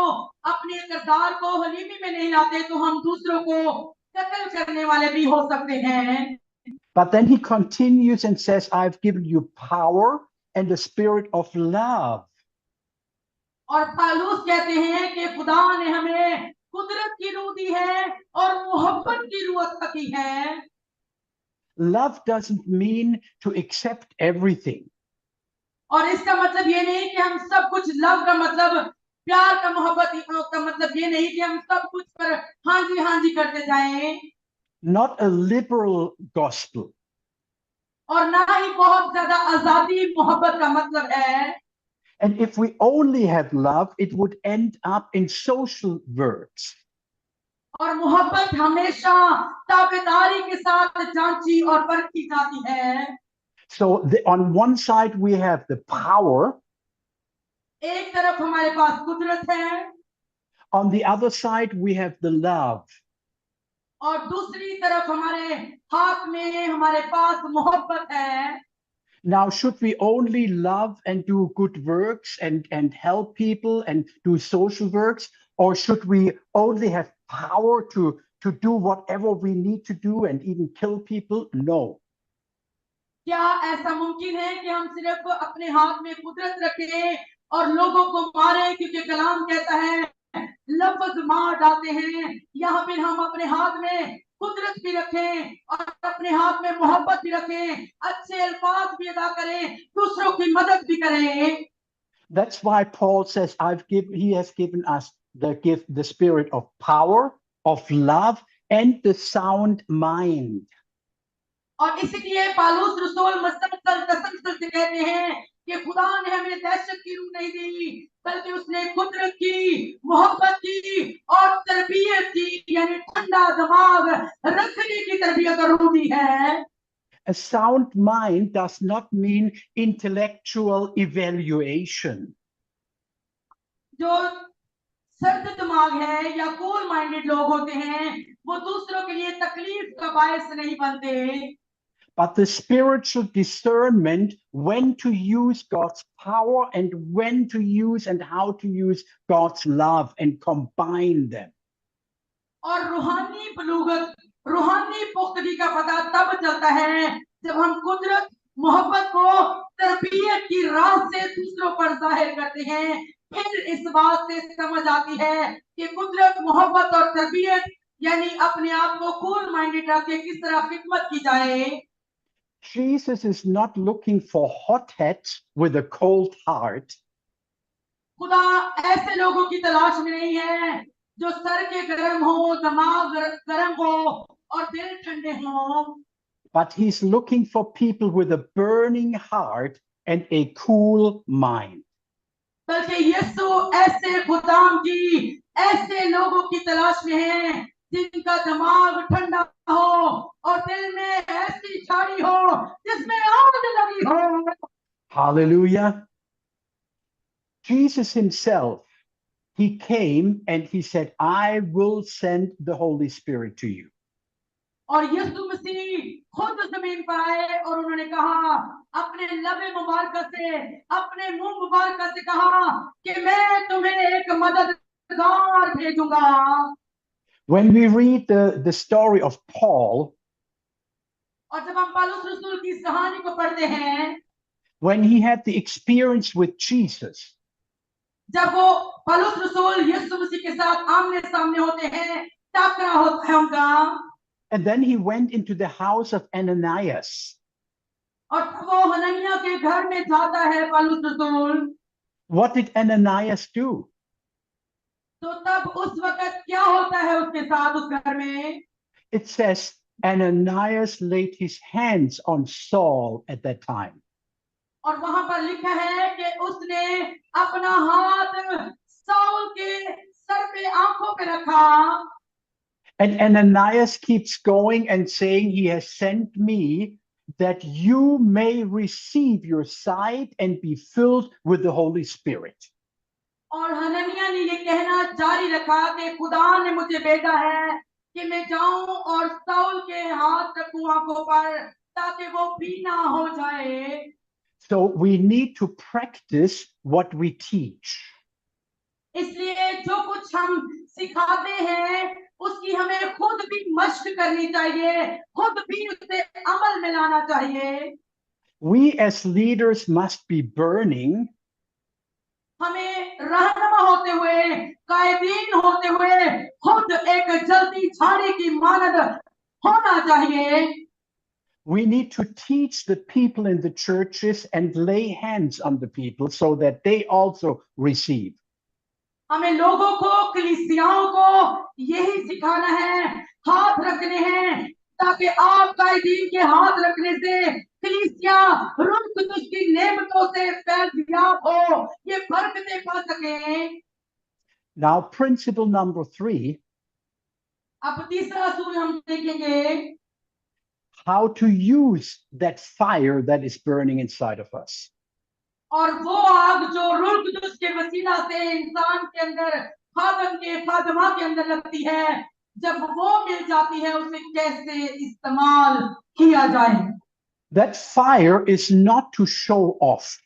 अपने किरदार को हलीमी में नहीं लाते तो हम दूसरों को कत्ल करने वाले भी हो सकते हैं। But then he continues and says, I've given you power and the spirit of love. और पालूस कहते हैं कि खुदा ने हमें कुदरत की रूह दी है और मोहब्बत की रूह अता की है। Love doesn't mean to accept everything. और इसका मतलब ये नहीं कि हम सब कुछ, लव का मतलब, प्यार का, मोहब्बत का मतलब ये नहीं कि हम सब कुछ पर हाँ जी करते जाएं। Not a liberal gospel. और ना ही बहुत ज्यादा आजादी मोहब्बत का मतलब है। And if we only have love, it would end up in social works. और मोहब्बत हमेशा ताबेदारी के साथ जांची और परखी जाती है। So on one side, we have the power. एक तरफ हमारे पास कुदरत है, On the other side, we have the love. और दूसरी तरफ हमारे हाथ में हमारे पास मोहब्बत है। Now, should we only love and do good works and help people and do social works? Or should we only have power to do whatever we need to do and even kill people? No. क्या ऐसा मुमकिन है कि हम सिर्फ अपने हाथ में कुदरत रखें और लोगों को मारें, क्योंकि कलाम कहता है लफ्ज मार डालते हैं, या फिर हम अपने हाथ में कुदरत भी रखें और अपने हाथ में मोहब्बत भी रखें, अच्छे अल्फाज भी अदा करें, दूसरों की मदद भी करें। That's why Paul says, he has given us the spirit of power, of love, and the sound mind. और इसलिए पालूस रसूल मुस्तकिल कसम से कहते हैं कि खुदा ने हमें दहशत की रूह नहीं दी, बल्कि उसने कुदरत की, मोहब्बत की और तरबियत की, यानी ठंडा दिमाग रखने की तरबियत और रूह दी है। A sound mind does not mean intellectual evaluation. जो सर्द दिमाग है या कूल माइंडेड लोग होते हैं, वो दूसरों के लिए तकलीफ का बायस नहीं बनते। But the spiritual discernment, when to use God's power and when to use and how to use God's love and combine them. और रूहानी बलूगत, रूहानी पुख्तगी का पता तब चलता है जब हम कुदरत, मोहब्बत को तरबियत की राह से दूसरों पर जाहिर करते हैं। फिर इस बात से समझ आती है कि कुदरत, मोहब्बत और तरबियत, यानी अपने आप को कूल माइंडेड रख के किस तरह खिदमत की जाए। Jesus is not looking for hotheads with a cold heart. खुदा ऐसे लोगों की तलाश में नहीं है जो सर के गर्म हो, दिमाग गर्म हो और दिल ठंडे हो, But he's looking for people with a burning heart and a cool mind. बल्कि यीशु ऐसे खुदाम की, ऐसे लोगों की तलाश में है जिनका दिमाग ठंडा हो और दिल में ऐसी झाड़ी हो जिसमें आग लगी हो। Hallelujah. Jesus himself, he came and he said, I will send the Holy Spirit to you. और यीशु मसीह खुद जमीन पर आए और उन्होंने कहा, अपने लबे मुबारक से, अपने मुंह मुबारक से कहा कि मैं तुम्हें एक मददगार भेजूंगा। When we read the story of Paul, और जब हम पौलुस रसूल की इस कहानी को पढ़ते हैं, when he had the experience with Jesus, जब वो पौलुस रसूल यीशु मसीह के साथ आमने सामने होते हैं, टकरा होता है उनका, and then he went into the house of Ananias. और वो हनन्याह के घर में जाता है पौलुस रसूल। What did Ananias do? तो तब उस वक्त क्या होता है उसके साथ उस घर में? It says Ananias laid his hands on Saul at that time. और वहां पर लिखा है कि उसने अपना हाथ साउल के सर पे, आंखों पे रखा। And Ananias keeps going and saying, he has sent me that you may receive your sight and be filled with the Holy Spirit. और हननिया ने ये कहना जारी रखा कि खुदा ने मुझे भेजा है कि मैं जाऊं और साउल के हाथ रखूं आंखों पर ताकि वो बीना हो जाए. So we need to practice what we teach. इसलिए जो कुछ हम सिखाते हैं उसकी हमें खुद भी मशक करनी चाहिए, खुद भी उसे अमल में लाना चाहिए. We as leaders must be burning हमें रहनुमा होते हुए, कायदीन होते हुए खुद एक जलती झाड़ी की मानद होना चाहिए. We need to teach the people in the churches and lay hands on the people so that they also receive. हमें लोगों को, कलीसियाओं को यही सिखाना है, हाथ रखने हैं ताकि आप कायदीन के हाथ रखने से कलीसिया रूह कुदुस की नेमतों से फैलयाब हो, ये बरकतें पा सकें. Now, principle number 3, अब तीसरा असूल हम देखेंगे, how to use that fire that is burning inside of us. और वो आग जो रूह कुदुस के वसीला से इंसान के अंदर, खादम के खादमा के अंदर लगती है, जब वो मिल जाती है उसे कैसे इस्तेमाल किया जाए. That fire is not to show off.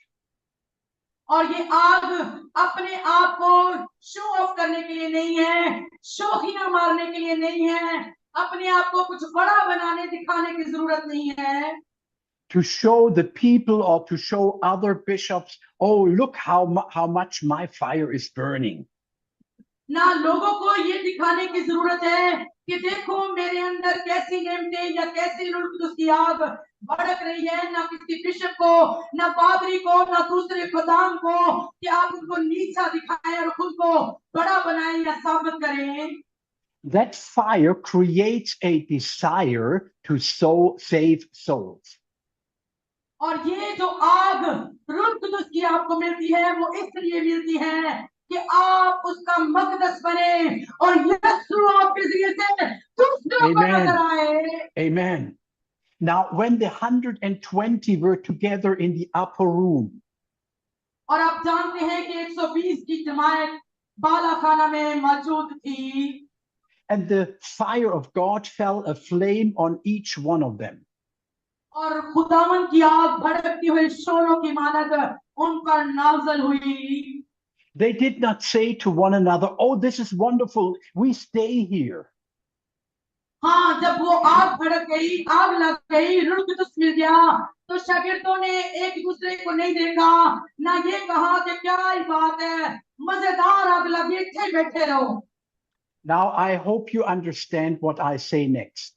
और ये आग अपने आप को शो ऑफ करने के लिए नहीं है, शोखियां मारने के लिए नहीं है, अपने आप को कुछ बड़ा बनाने दिखाने की जरूरत नहीं है. To show the people or to show other bishops, oh, look how much my fire is burning. ना लोगों को ये दिखाने की जरूरत है कि देखो मेरे अंदर कैसी नेमतें या कैसी रूह कुदुस की आग भड़क रही है. ना किसी बिशप को, ना पादरी को, ना दूसरे खुदाम को कि आप उनको नीचा दिखाएं और खुद को बड़ा बनाएं या साबित करें. That fire creates a desire to save souls. और ये जो आग रूह कुदुस की आपको मिलती है वो इसलिए मिलती है कि आप उसका मकदस बने और यीशु आपके जरिए से दूसरों को नजर आए. Amen. Now, when the 120 were together in the upper room, और आप जानते हैं कि 120 की जमात बाला खाना में मौजूद थी. and the fire of God fell a flame on each one of them. और खुदावन की आग भड़कती हुई शोलों की मानद उन पर नाज़िल हुई. They did not say to one another, oh, this is wonderful, we stay here. हाँ, जब वो आग भड़क गई, आग लग गई, रूह कुदुस मिल गया, तो शागिर्दों ने एक दूसरे को नहीं देखा, ना ये कहा कि क्या ही बात है, मजेदार आग लगी, इतने बैठे रहो. Now, I hope you understand what I say next.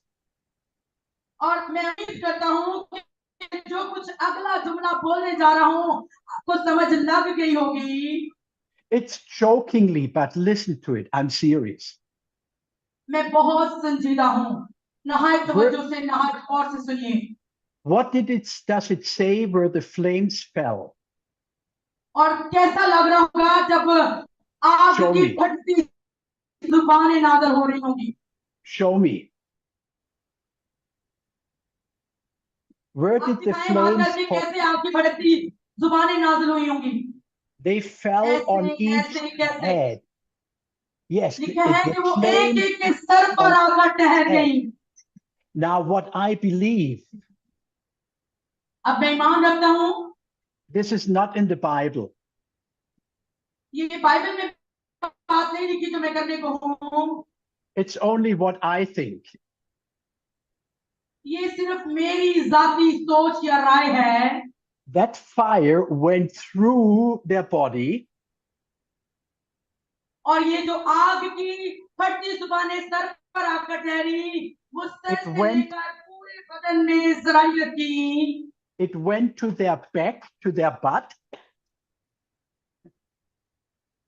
और मैं उम्मीद करता हूँ कि जो कुछ अगला जुमला बोलने जा रहा हूँ आपको समझ लग गई होगी. It's jokingly, but listen to it. I'm serious. मैं बहुत संजीदा हूँ, नहायत तवज्जो से, नहायत गौर से सुनिए. What does it say where the flames fell? और कैसा लग रहा होगा जब आग की फटती जुबानें नाज़िल हो रही होंगी. Show me. Where did the flames fall? कैसे आग की फटती जुबानें नाज़िल हुई होंगी. They fell on each head. Yes, लिखा है कि वो एक-एक के सर पर आकर ठहर गई. Now, what I believe, अब मैं ईमान रखता हूँ, this is not in the Bible. ये बाइबल में बात नहीं लिखी जो मैं करने को हूँ. It's only what I think. ये सिर्फ मेरी जाती सोच या राय है. That fire went through their body. और ये जो आग की फटती जुबानें सर पर आकर ठहरी, वो सर से लेकर पूरे बदन में सरायत की. It went to their back, to their butt.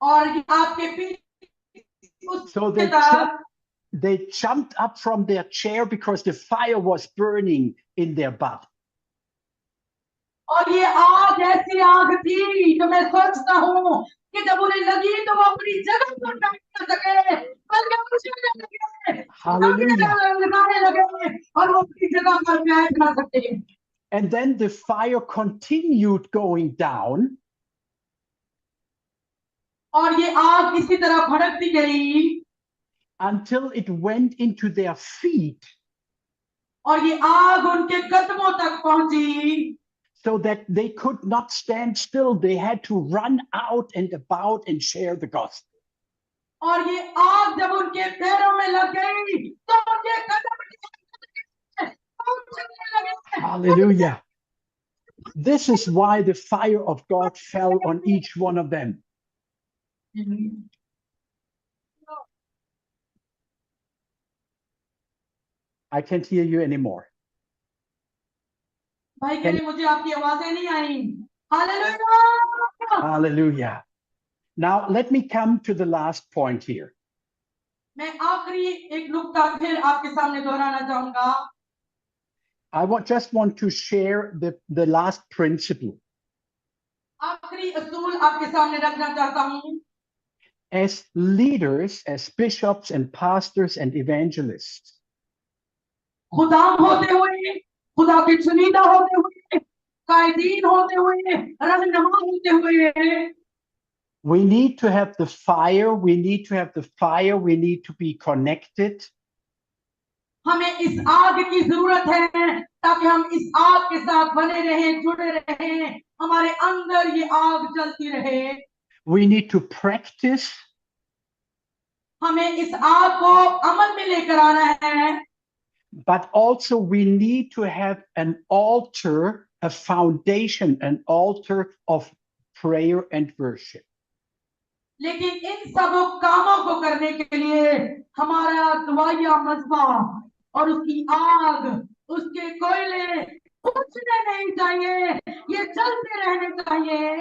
और आपके पीछे So they jumped up from their chair because the fire was burning in their butt. और ये आग ऐसी आग थी जो मैं सोचता हूँ कि जब उन्हें लगी तो वो अपनी जगह पर बैठ न सके, बल्कि उछलने लगे, Hallelujah. लगाने लगे और वो अपनी जगह पर बैठ न सके। And then the fire continued going down और ये आग इसी तरह भड़कती गई until it went into their feet, और ये आग उनके कदमों तक पहुंची, so that they could not stand still. They had to run out and about and share the gospel. और ये आग जब उनके पैरों में लग गई तो उनके कदम चलने लगे। Hallelujah. This is why the fire of God fell on each one of them. I can't hear you anymore. भाई कह रहे मुझे आपकी आवाजें नहीं आई। Hallelujah. Hallelujah. Now let me come to the last point here. मैं आखिरी एक नुक्ता फिर आपके सामने दोहराना चाहूंगा। I just want to share the last principle. आखिरी असूल आपके सामने रखना चाहता हूं। As leaders, as bishops and pastors and evangelists, खुदाम होते हुए, खुदा के चुनीदा होते हुए, कायदीन होते हुए, रहनुमा होते हुए, we need to have the fire. We need to have the fire. We need to be connected. हमें इस आग की जरूरत है ताकि हम इस आग के साथ बने रहें, जुड़े रहें, हमारे अंदर ये आग जलती रहे। We need to practice. हमें इस आग को अमल में लेकर आना है। But also we need to have an altar, a foundation, an altar of prayer and worship. लेकिन इन सब कामों को करने के लिए हमारा दुआया मजबा और उसकी आग, उसके कोयले बुझने नहीं चाहिए, ये चलते रहने चाहिए।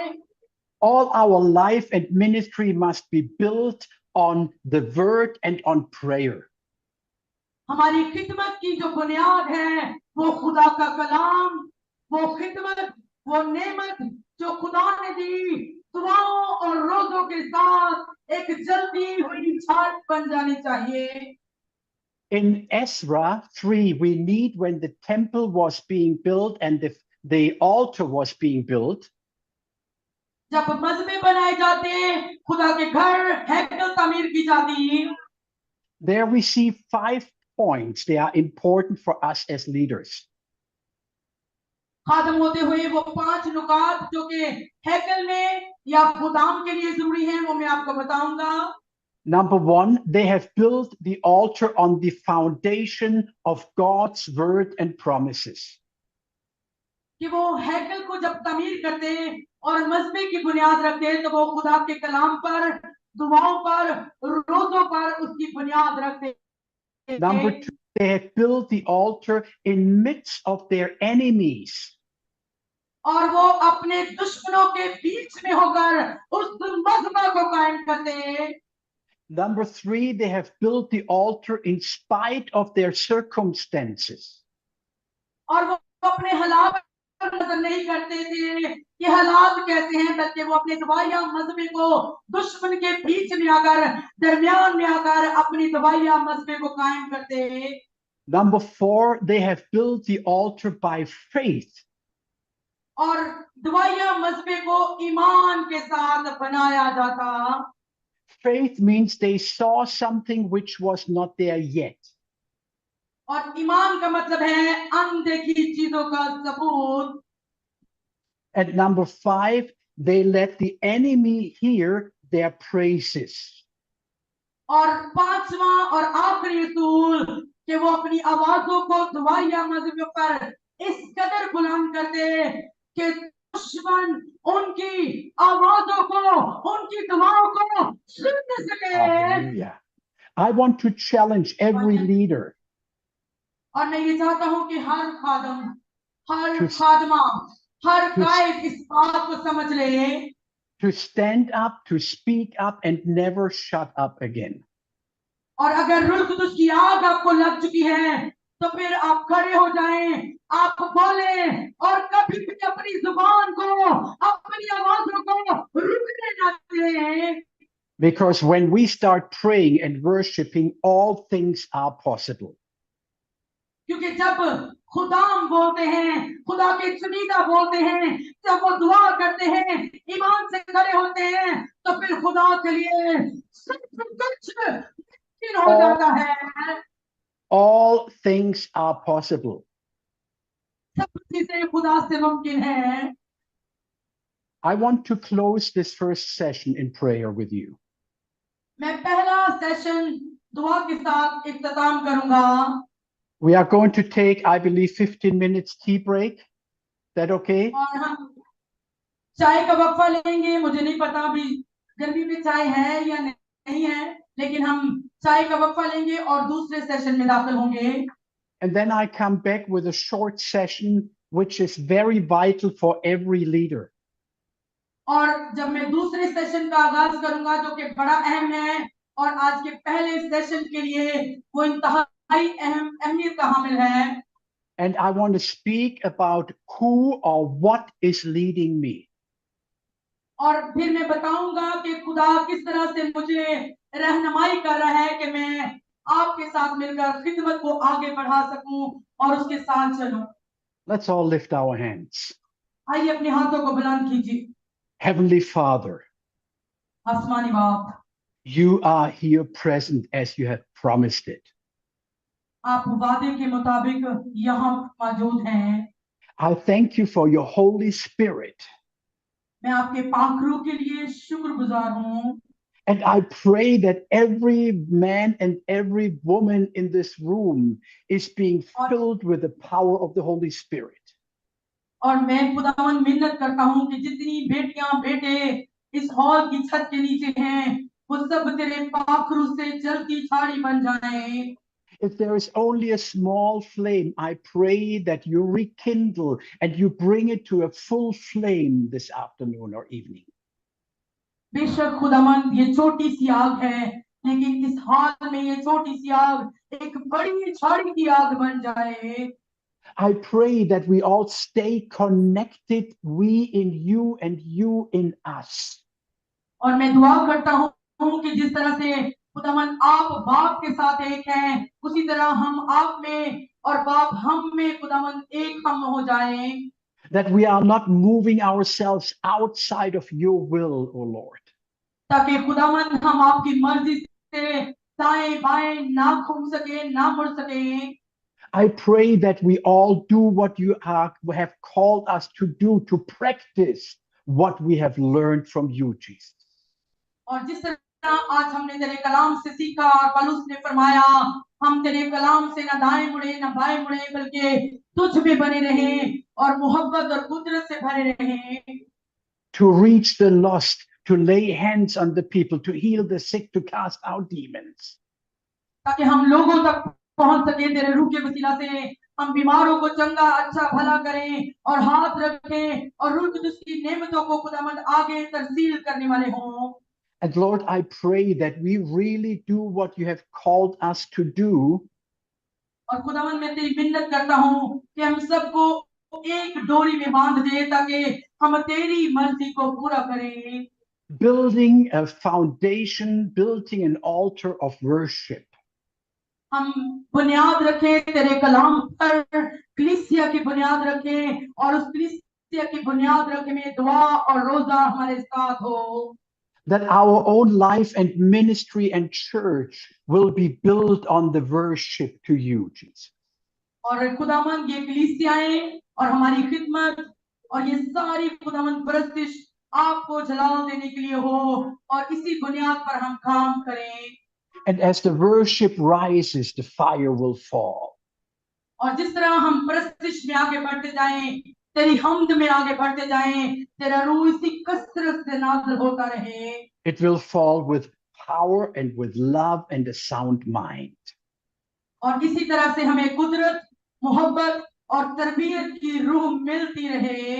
All our life and ministry must be built on the word and on prayer. हमारी खिदमत की जो बुनियाद है वो खुदा का कलाम, वो खिदमत, वो नेमत जो खुदा ने दी, दुआओं और रोजों के साथ एक जलती हुई छाट बन जानी चाहिए। In Ezra 3, we need when the temple was being built and the altar was being built, जब मजमे बनाए जाते, खुदा के घर हैकल तामीर की जाती, there we see 5 points. They are important for us as leaders. खादम होते हुए वो 5 नुकात जो कि हैकल में या खुदाम के लिए जरूरी हैं वो मैं आपको बताऊंगा। Number 1, they have built the altar on the foundation of God's word and promises. कि वो हैकल को जब तामीर करते और मजमे की बुनियाद रखते तो वो खुदा के कलाम पर, दुआओं पर, रोजों पर उसकी बुनियाद रखते। Number 2, they have built the altar in midst of their enemies. और वो अपने दुश्मनों के बीच में होकर उस मजमा को कायम करते। Number 3, they have built the altar in spite of their circumstances. और वो अपने हालात पर नजर नहीं करते थे कि हालात कैसे हैं, बल्कि वो अपने दवाइया मजमे को दुश्मन के बीच में आकर, दरमियान में आकर अपनी दवाइया मजमे को कायम करते। Number 4, they have built the altar by faith. और दवाइया मजमे को ईमान के साथ बनाया जाता। Faith means they saw something which was not there yet. और ईमान का मतलब है अनदेखी चीजों का सबूत। And number 5, they let the enemy hear their praises. और पांचवा और आखिरी असूल कि वो अपनी आवाजों को दवाइया मजमे पर इस कदर बुलंद करते कि दुश्मन उनकी आवाजों को, उनकी दुआओं को सुन न सके। Hallelujah. I want to challenge every leader और मैं ये चाहता हूं कि हर खादम, हर To- खादमा, हर to- कायद इस बात को समझ ले to stand up, to speak up, and never shut up again. और अगर रूह कुदुस की आग आपको लग चुकी है तो फिर आप खड़े हो जाएं, आप बोलें और कभी भी अपनी जुबान जुबान को, अपनी आवाजों को रुकने ना दें, Because when we start praying and worshiping, all things are possible. क्योंकि जब खुदाम बोलते हैं, खुदा के चुनीदा बोलते हैं, जब वो दुआ करते हैं, ईमान से खड़े होते हैं, तो फिर खुदा के लिए सब कुछ मुमकिन हो जाता है। All things are possible. सब चीजें खुदा से मुमकिन है। I want to close this first session in prayer with you. मैं पहला सेशन दुआ के साथ इख्तिताम करूंगा। We are going to take, I believe, 15 minutes tea break. Is that okay? और हम चाय का वक्फा लेंगे। मुझे नहीं पता अभी गर्मी में चाय है या नहीं है, लेकिन हम चाय का वक्फा लेंगे और दूसरे सेशन में दाखिल होंगे। And then I come back with a short session, which is very vital for every leader. और जब मैं दूसरे सेशन का आगाज करूंगा, जो कि बड़ा अहम है और आज के पहले सेशन के लिए वो इंतहाई अहमियत का हामिल है। And I want to speak about who or what is leading me. और फिर मैं बताऊंगा कि खुदा किस तरह से मुझे रहनुमाई कर रहा है कि मैं आपके साथ मिलकर खिदमत को आगे बढ़ा सकूं और उसके साथ चलूं। Let's all lift our hands. आइए अपने हाथों को बुलंद कीजिए। Heavenly Father, आसमानी बाप, you are here present as you have promised it. आप वादे के मुताबिक यहाँ मौजूद हैं। I thank you for your Holy Spirit. मैं आपके पाक रूह के लिए शुक्रगुजार हूँ। And I pray that every man and every woman in this room is being filled with the power of the Holy Spirit. और मैं खुदावन मिन्नत करता हूँ कि जितनी बेटियां बेटे इस हॉल की छत के नीचे हैं, वो सब तेरे पाक रूह से जलती छाड़ी बन जाएं। If there is only a small flame, I pray that you rekindle and you bring it to a full flame this afternoon or evening. बेशक खुदावन ये छोटी सी आग है, लेकिन इस हॉल में ये छोटी सी आग एक बड़ी छाड़ी की आग बन जाए। I pray that we all stay connected, we in you and you in us. और मैं दुआ करता हूँ कि जिस तरह से खुदावन आप बाप के साथ एक हैं, उसी तरह हम आप में और बाप हम में खुदावन एक हम हो जाएं। That we are not moving ourselves outside of your will, O Lord. ताकि खुदावन हम आपकी मर्जी से दाएं बाएं ना घूम सके, ना मुड़ सके। I pray that we all do what you have called us to do, to practice what we have learned from you, Jesus. और जिस तरह आज हमने तेरे कलाम से सीखा और पौलुस ने फरमाया, हम तेरे कलाम से ना दाएं मुड़े ना बाएं मुड़े, बल्कि तुझ में बने रहें और मोहब्बत और कुदरत से भरे रहें। To reach the lost, to lay hands on the people, to heal the sick, to cast out demons. ताकि हम लोगों तक पहुंच सके तेरे रूह के वसीला से, हम बीमारों को चंगा अच्छा भला करें और हाथ रखें और रूह कुदस की नेमतों को खुदावंद आगे तरसील करने वाले हों। And Lord, I pray that we really do what you have called us to do. और खुदावंद मैं तेरी मिन्नत करता हूं कि हम सबको एक डोरी में बांध दे, ताकि हम तेरी मर्जी को पूरा करें। Building a foundation, building an altar of worship. हम बुनियाद रखें तेरे कलाम पर, कलीसिया की बुनियाद रखें और उस कलीसिया की बुनियाद रखे में दुआ और रोजा हमारे साथ हो। That our own life and ministry and church will be built on the worship to you, Jesus. और खुदावंद ये कलीसियाएं और हमारी खिदमत और ये सारी खुदावंद परस्तिश आपको जलाल देने के लिए हो, और इसी बुनियाद पर हम काम करें। And as the worship rises, the fire will fall. और जिस तरह हम परस्तिश में आगे बढ़ते जाएं, तेरी हमद में आगे बढ़ते जाएं, तेरा रूह इसी कसरत से नाज़िल होता रहे। It will fall with power and with love and a sound mind. और इसी तरह से हमें कुदरत, मोहब्बत और तरबियत की रूह मिलती रहे।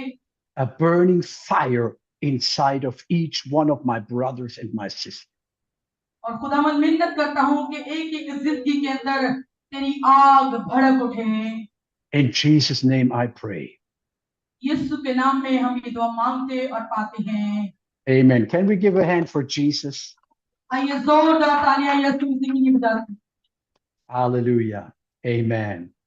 A burning fire inside of each one of my brothers and my sisters. और खुदावंद मिन्नत करता हूं कि एक एक जिंदगी के अंदर तेरी आग भड़क उठे। In Jesus' name I pray. यीशु के नाम में हम ये दुआ मांगते और पाते हैं। Amen. Can we give a hand for Jesus? आइए जोरदार तालियां यीशु मसीह के लिए बजा दें। Hallelujah. Amen.